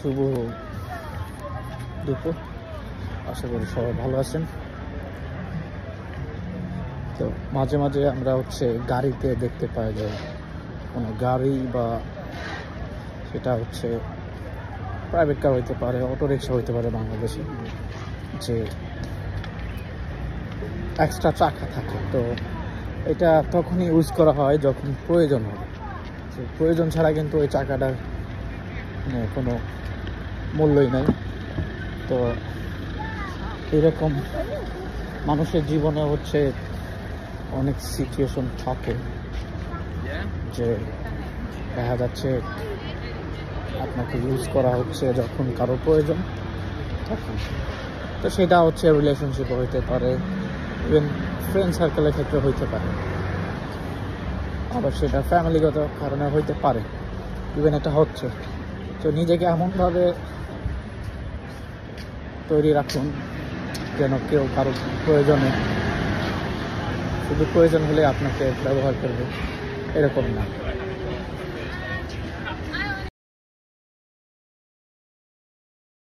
শুভ দুপুর, আশা করি সবাই ভালো আছেন। তো মাঝে মাঝে আমরা গাড়িতে দেখতে পাই যে কোনো গাড়ি বা সেটা প্রাইভেট কার হইতে পারে, অটো রিক্সা হইতে পারে বাংলাদেশে, যে এক্সট্রা চাকা থাকে। তো এটা তখনই ইউজ করা হয় যখন প্রয়োজন হয়। প্রয়োজন ছাড়া কিন্তু ওই চাকাটার কোনো মূল্যই নাই। তো এরকম মানুষের জীবনে অনেক সিচুয়েশন থাকে যে দেখা যাচ্ছে আপনাকে ইউজ করা হচ্ছে যখন কারো প্রয়োজন তখন। তো সেটা রিলেশনশিপও হইতে পারে, ইভেন ফ্রেন্ড সার্কেলের ক্ষেত্রে হইতে পারে, আবার সেটা ফ্যামিলিগত কারণে হইতে পারে, ইভেন এটা হচ্ছে। তো নিজেকে এমনভাবে তৈরি রাখুন যেন কেউ কারো প্রয়োজনে শুধু প্রয়োজন হলে আপনাকে ব্যবহার করবে, এরকম না।